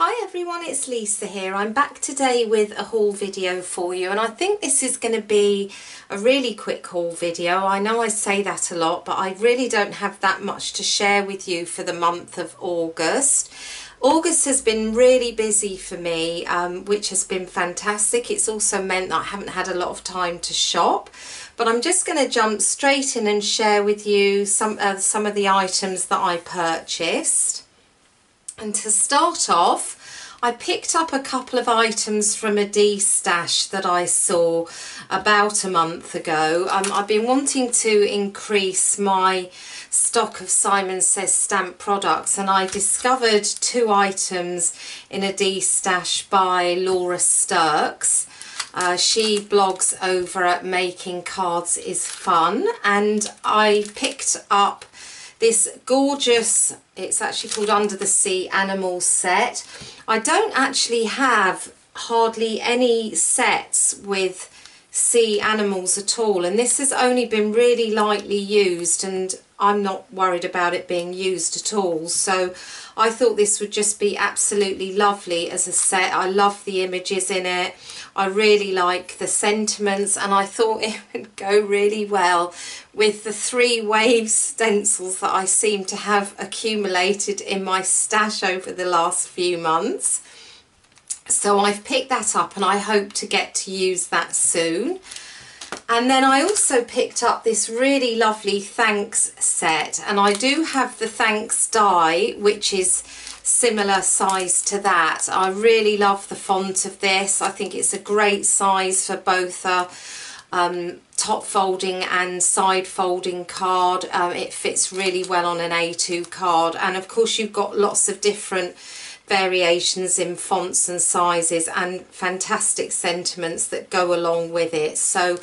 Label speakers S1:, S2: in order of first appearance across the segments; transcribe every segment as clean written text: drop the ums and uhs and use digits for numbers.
S1: Hi everyone, it's Lisa here. I'm back today with a haul video for you, and I think this is going to be a really quick haul video. I know I say that a lot, but I really don't have that much to share with you for the month of August. August has been really busy for me, which has been fantastic. It's also meant that I haven't had a lot of time to shop, but I'm just going to jump straight in and share with you some of the items that I purchased. And to start off, I picked up a couple of items from a D-stash that I saw about a month ago. I've been wanting to increase my stock of Simon Says stamp products, and I discovered two items in a D-stash by Laura Sturks. She blogs over at Making Cards is Fun, and I picked up this gorgeous, it's actually called Under the Sea Animals set. I don't actually have hardly any sets with sea animals at all, and this has only been really lightly used, and I'm not worried about it being used at all. So I thought this would just be absolutely lovely as a set. I love the images in it. I really like the sentiments, and I thought it would go really well with the 3 waves stencils that I seem to have accumulated in my stash over the last few months. So I've picked that up, and I hope to get to use that soon. And then I also picked up this really lovely thanks set, and I do have the thanks die, which is similar size to that. I really love the font of this. I think it's a great size for both a top folding and side folding card. It fits really well on an A2 card, and of course you've got lots of different variations in fonts and sizes and fantastic sentiments that go along with it. So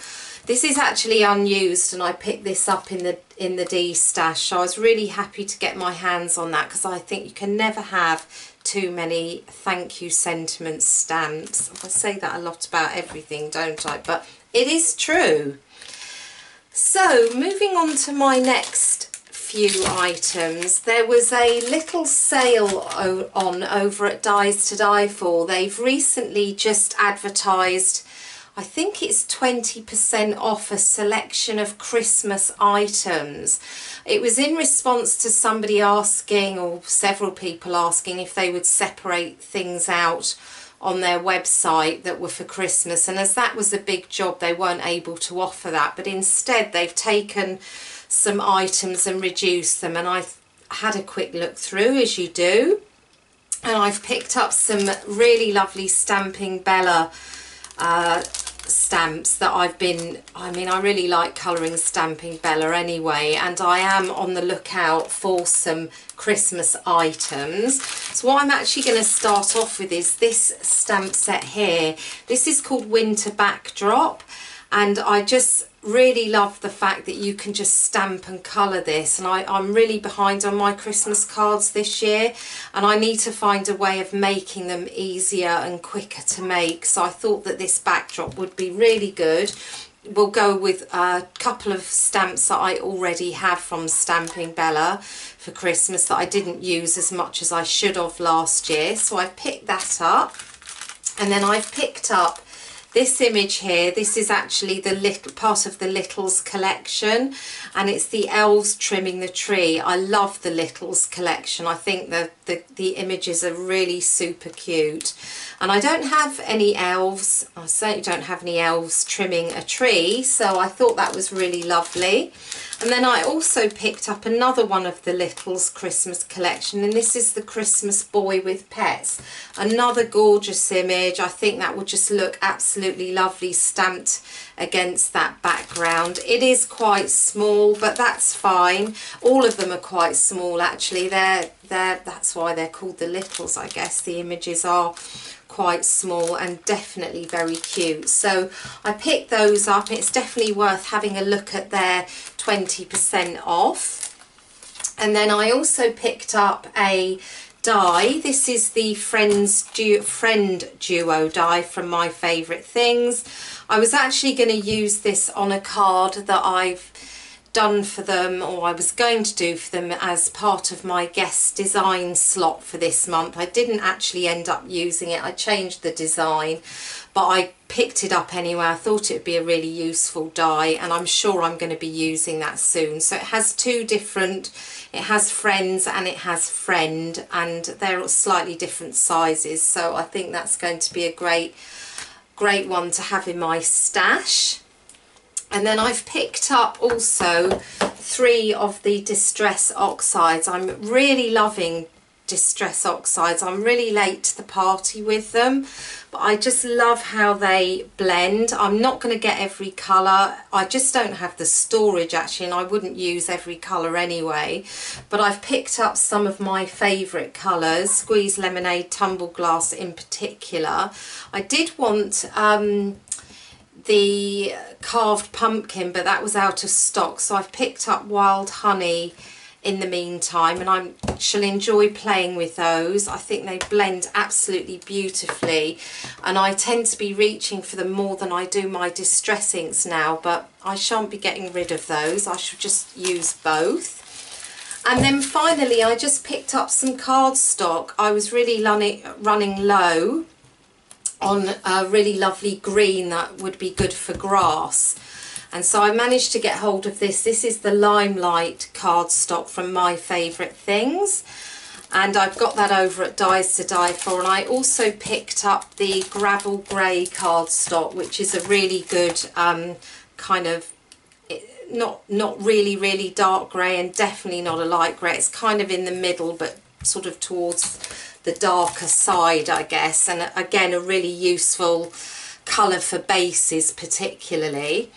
S1: this is actually unused, and I picked this up in the D stash, so I was really happy to get my hands on that, because I think you can never have too many thank you sentiment stamps. I say that a lot about everything, don't I? But it is true. So moving on to my next few items, there was a little sale on over at Dies to Die For. They've recently just advertised, I think it's 20% off a selection of Christmas items. It was in response to somebody asking, or several people asking, if they would separate things out on their website that were for Christmas, and as that was a big job, they weren't able to offer that, but instead they've taken some items and reduced them, and I had a quick look through, as you do, and I've picked up some really lovely Stamping Bella stamps that I really like colouring Stamping Bella anyway, and I am on the lookout for some Christmas items. So what I'm actually going to start off with is this stamp set here. This is called Winter Backdrop, and I just really love the fact that you can just stamp and colour this, and I'm really behind on my Christmas cards this year, and I need to find a way of making them easier and quicker to make, so I thought that this backdrop would be really good. We'll go with a couple of stamps that I already have from Stamping Bella for Christmas that I didn't use as much as I should have last year, so I've picked that up. And then I've picked up this image here. This is actually the little part of the Littles collection, and it's the elves trimming the tree. I love the Littles collection. I think the images are really super cute, and I don't have any elves. I certainly don't have any elves trimming a tree, so I thought that was really lovely. And then I also picked up another one of the Littles Christmas collection, and this is the Christmas Boy with Pets. Another gorgeous image. I think that would just look absolutely lovely stamped against that background. It is quite small, but that's fine. All of them are quite small actually. That's why they're called the Littles, I guess. The images are quite small and definitely very cute, so I picked those up. It's definitely worth having a look at their 20% off. And then I also picked up a die. This is the Friend Duo die from My Favourite Things. I was actually going to use this on a card that I've done for them, or I was going to do for them as part of my guest design slot for this month. I didn't actually end up using it. I changed the design, but I picked it up anyway. I thought it would be a really useful die, and I'm sure I'm going to be using that soon. So it has two different, it has friends and it has friend, and they're slightly different sizes, so I think that's going to be a great one to have in my stash. And then I've picked up also 3 of the Distress Oxides. I'm really loving Distress Oxides. I'm really late to the party with them, but I just love how they blend. I'm not going to get every colour. I just don't have the storage actually, and I wouldn't use every colour anyway. But I've picked up some of my favourite colours, Squeeze Lemonade, Tumbled Glass in particular. I did want the Carved Pumpkin, but that was out of stock, so I've picked up Wild Honey in the meantime, and I shall enjoy playing with those. I think they blend absolutely beautifully, and I tend to be reaching for them more than I do my Distress inks now, but I shan't be getting rid of those. I shall just use both. And then finally I just picked up some cardstock. I was really running low on a really lovely green that would be good for grass, and so I managed to get hold of this. This is the Limelight cardstock from My Favourite Things, and I've got that over at Dies to Die For. And I also picked up the Gravel Grey cardstock, which is a really good kind of not really dark grey and definitely not a light grey. It's kind of in the middle, but sort of towards the darker side, I guess, and again a really useful colour for bases particularly.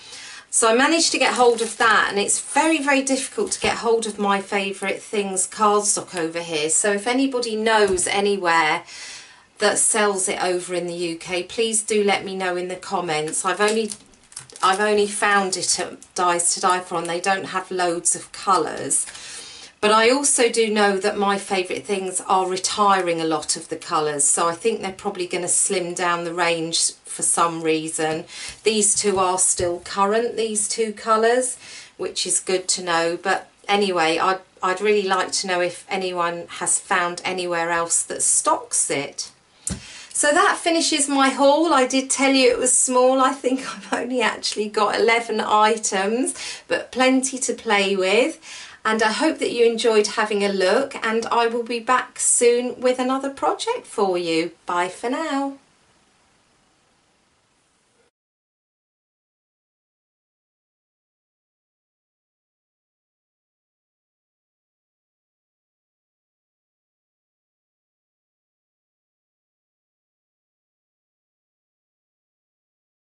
S1: So I managed to get hold of that, and it's very difficult to get hold of My Favourite Things cardstock over here, so if anybody knows anywhere that sells it over in the UK, please do let me know in the comments. I've only found it at Dies to Die For, and they don't have loads of colours. But I also do know that My Favourite Things are retiring a lot of the colours, so I think they're probably going to slim down the range for some reason. These two are still current, these 2 colours, which is good to know. But anyway, I'd really like to know if anyone has found anywhere else that stocks it. So that finishes my haul. I did tell you it was small. I think I've only actually got 11 items, but plenty to play with. And I hope that you enjoyed having a look, and I will be back soon with another project for you. Bye for now.